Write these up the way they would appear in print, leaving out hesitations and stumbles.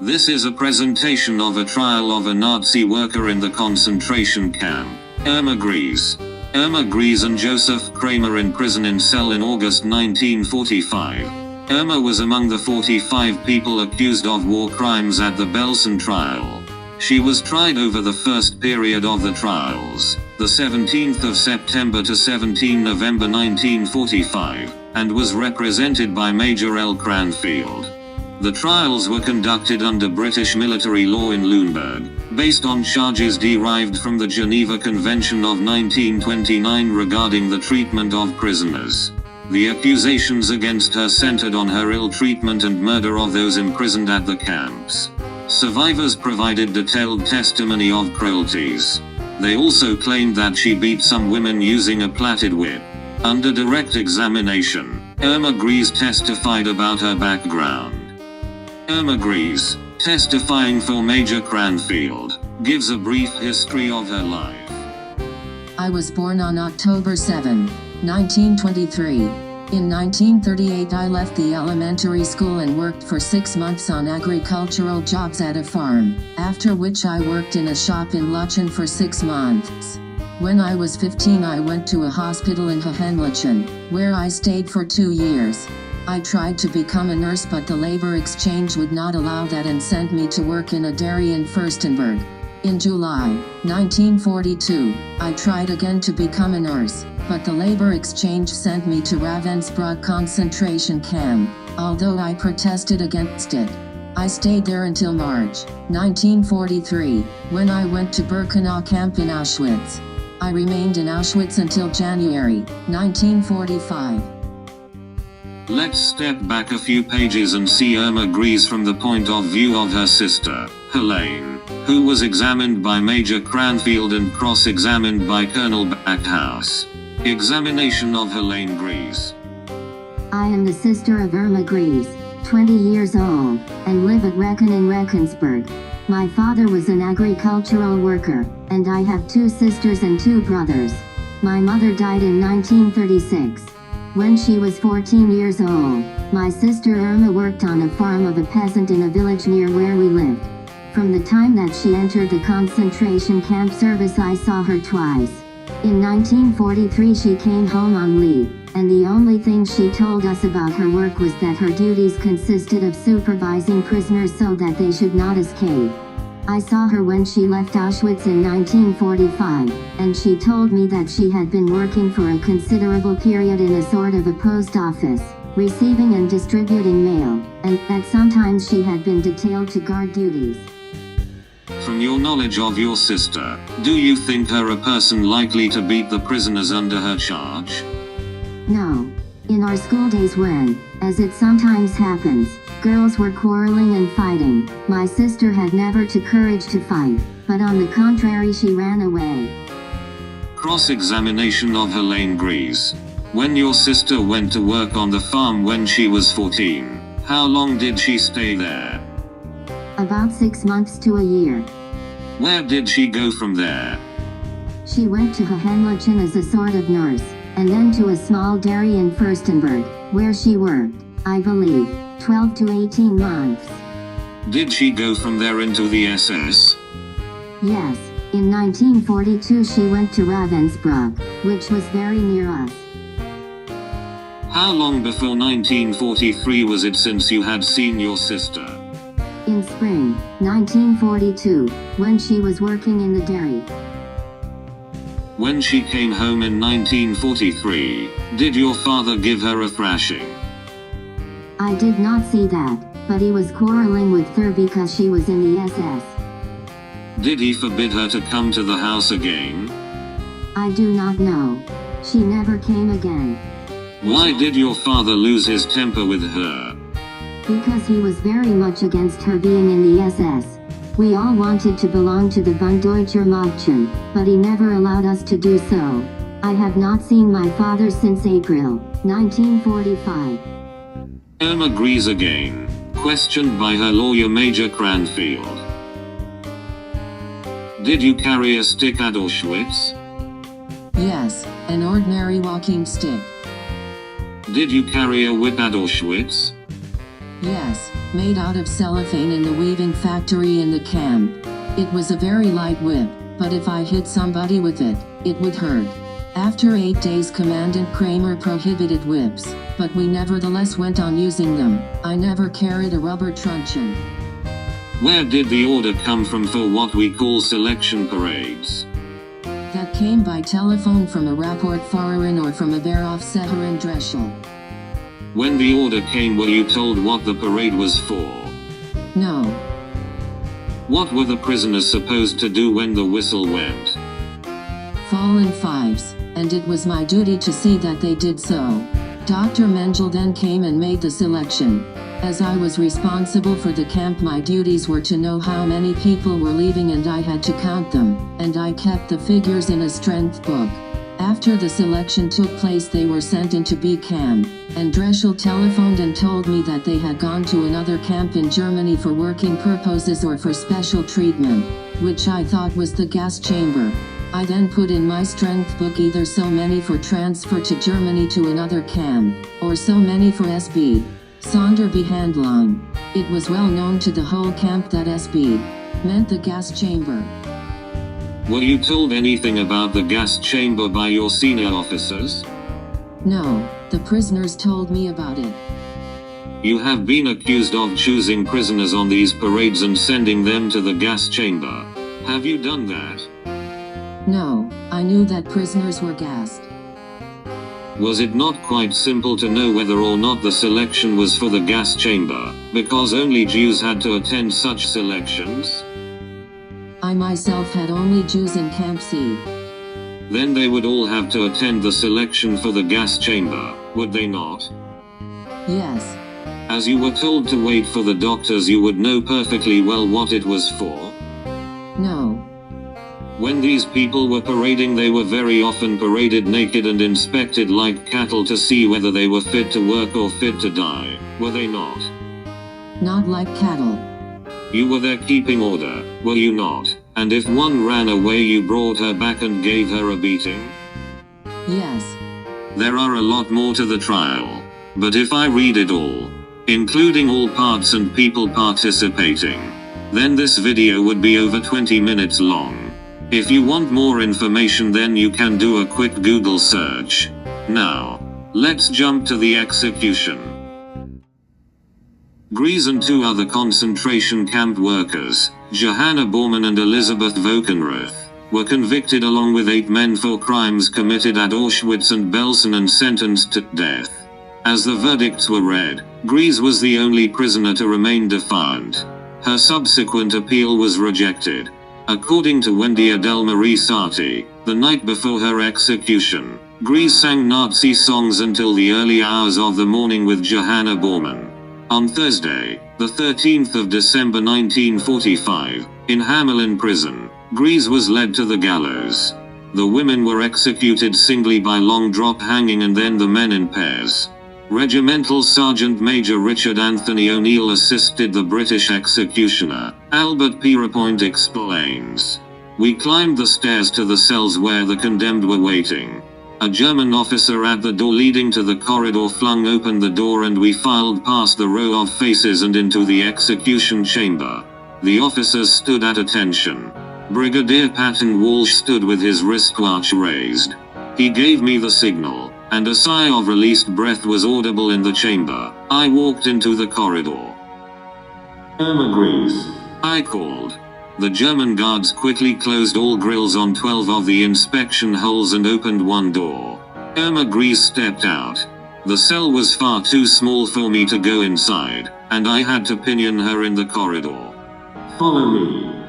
This is a presentation of a trial of a Nazi worker in the concentration camp, Irma Grese. Irma Grese and Joseph Kramer in prison in cell in August 1945. Irma was among the 45 people accused of war crimes at the Belsen trial. She was tried over the first period of the trials, the 17th of September to 17 November 1945, and was represented by Major L. Cranfield. The trials were conducted under British military law in Lüneburg, based on charges derived from the Geneva Convention of 1929 regarding the treatment of prisoners. The accusations against her centered on her ill treatment and murder of those imprisoned at the camps. Survivors provided detailed testimony of cruelties. They also claimed that she beat some women using a plaited whip. Under direct examination, Irma Grese testified about her background. Irma Grese, testifying for Major Cranfield, gives a brief history of her life. I was born on October 7, 1923. In 1938 I left the elementary school and worked for 6 months on agricultural jobs at a farm, after which I worked in a shop in Lützen for 6 months. When I was 15 I went to a hospital in Hohenlochen, where I stayed for 2 years. I tried to become a nurse but the labor exchange would not allow that and sent me to work in a dairy in Fürstenberg. In July 1942, I tried again to become a nurse, but the labor exchange sent me to Ravensbrück concentration camp, although I protested against it. I stayed there until March 1943, when I went to Birkenau camp in Auschwitz. I remained in Auschwitz until January 1945. Let's step back a few pages and see Irma Grese from the point of view of her sister, Helene, who was examined by Major Cranfield and cross-examined by Colonel Backhouse. Examination of Helene Grese. I am the sister of Irma Grese, 20 years old, and live at Recken in Regensburg. My father was an agricultural worker, and I have 2 sisters and 2 brothers. My mother died in 1936. When she was 14 years old, my sister Irma worked on a farm of a peasant in a village near where we lived. From the time that she entered the concentration camp service I saw her twice. In 1943 she came home on leave, and the only thing she told us about her work was that her duties consisted of supervising prisoners so that they should not escape. I saw her when she left Auschwitz in 1945, and she told me that she had been working for a considerable period in a sort of a post office, receiving and distributing mail, and that sometimes she had been detailed to guard duties. From your knowledge of your sister, do you think her a person likely to beat the prisoners under her charge? No. In our school days when, as it sometimes happens, girls were quarreling and fighting, my sister had never the courage to fight, but on the contrary she ran away. Cross-examination of Helene Grese. When your sister went to work on the farm when she was 14, how long did she stay there? About 6 months to a year. Where did she go from there? She went to Hohenlochen as a sort of nurse, and then to a small dairy in Fürstenberg, where she worked, I believe, 12 to 18 months. Did she go from there into the SS? Yes, in 1942 she went to Ravensbrück, which was very near us. How long before 1943 was it since you had seen your sister? In spring 1942, when she was working in the dairy. When she came home in 1943, did your father give her a thrashing? I did not see that, but he was quarreling with her because she was in the SS. Did he forbid her to come to the house again? I do not know. She never came again. Why did your father lose his temper with her? Because he was very much against her being in the SS. We all wanted to belong to the Bund Deutscher Mädchen, but he never allowed us to do so. I have not seen my father since April 1945. Irma Grese again, questioned by her lawyer Major Cranfield. Did you carry a stick at Auschwitz? Yes, an ordinary walking stick. Did you carry a whip at Auschwitz? Yes, made out of cellophane in the weaving factory in the camp. It was a very light whip, but if I hit somebody with it, it would hurt. After 8 days, Commandant Kramer prohibited whips, but we nevertheless went on using them. I never carried a rubber truncheon. Where did the order come from for what we call selection parades? That came by telephone from a Rapportfahrerin or from a Verhofseherin Dreschel. When the order came, were you told what the parade was for? No. What were the prisoners supposed to do when the whistle went? Fall in fives, and it was my duty to see that they did so. Dr. Mengel then came and made the selection. As I was responsible for the camp, my duties were to know how many people were leaving, and I had to count them, and I kept the figures in a strength book. After the selection took place, they were sent into B camp, and Dreschel telephoned and told me that they had gone to another camp in Germany for working purposes or for special treatment, which I thought was the gas chamber. I then put in my strength book either so many for transfer to Germany to another camp, or so many for SB. Sonderbehandlung. It was well known to the whole camp that SB meant the gas chamber. Were you told anything about the gas chamber by your senior officers? No, the prisoners told me about it. You have been accused of choosing prisoners on these parades and sending them to the gas chamber. Have you done that? No, I knew that prisoners were gassed. Was it not quite simple to know whether or not the selection was for the gas chamber, because only Jews had to attend such selections? I myself had only Jews in Camp C. Then they would all have to attend the selection for the gas chamber, would they not? Yes. As you were told to wait for the doctors, you would know perfectly well what it was for? No. When these people were parading, they were very often paraded naked and inspected like cattle to see whether they were fit to work or fit to die, were they not? Not like cattle. You were there keeping order, were you not? And if one ran away, you brought her back and gave her a beating? Yes. There are a lot more to the trial. But if I read it all, including all parts and people participating, then this video would be over 20 minutes long. If you want more information, then you can do a quick Google search. Now, let's jump to the execution. Grese and 2 other concentration camp workers, Johanna Bormann and Elisabeth Wokenroth, were convicted along with 8 men for crimes committed at Auschwitz and Belsen and sentenced to death. As the verdicts were read, Grese was the only prisoner to remain defiant. Her subsequent appeal was rejected. According to Wendy Adele Marie Sati, the night before her execution, Grese sang Nazi songs until the early hours of the morning with Johanna Bormann. On Thursday, the 13th of December 1945, in Hamelin prison, Grese was led to the gallows. The women were executed singly by long drop hanging and then the men in pairs. Regimental Sergeant Major Richard Anthony O'Neill assisted the British executioner. Albert Pierrepoint explains. We climbed the stairs to the cells where the condemned were waiting. A German officer at the door leading to the corridor flung open the door and we filed past the row of faces and into the execution chamber. The officers stood at attention. Brigadier Patton Walsh stood with his wristwatch raised. He gave me the signal, and a sigh of released breath was audible in the chamber. I walked into the corridor. Irma Grese, I called. The German guards quickly closed all grills on 12 of the inspection holes and opened one door. Irma Grese stepped out. The cell was far too small for me to go inside, and I had to pinion her in the corridor. Follow me,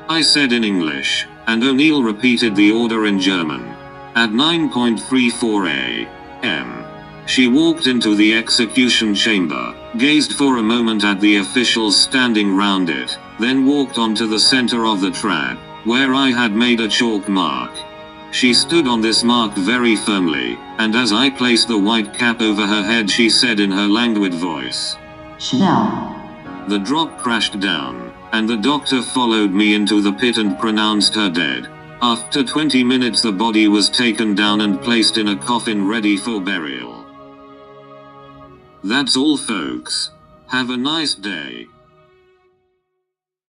I said in English, and O'Neill repeated the order in German. At 9:34 a.m., she walked into the execution chamber, gazed for a moment at the officials standing round it, then walked onto the center of the track, where I had made a chalk mark. She stood on this mark very firmly, and as I placed the white cap over her head, she said in her languid voice, "Schnell." The drop crashed down, and the doctor followed me into the pit and pronounced her dead. After 20 minutes, the body was taken down and placed in a coffin ready for burial. That's all, folks. Have a nice day.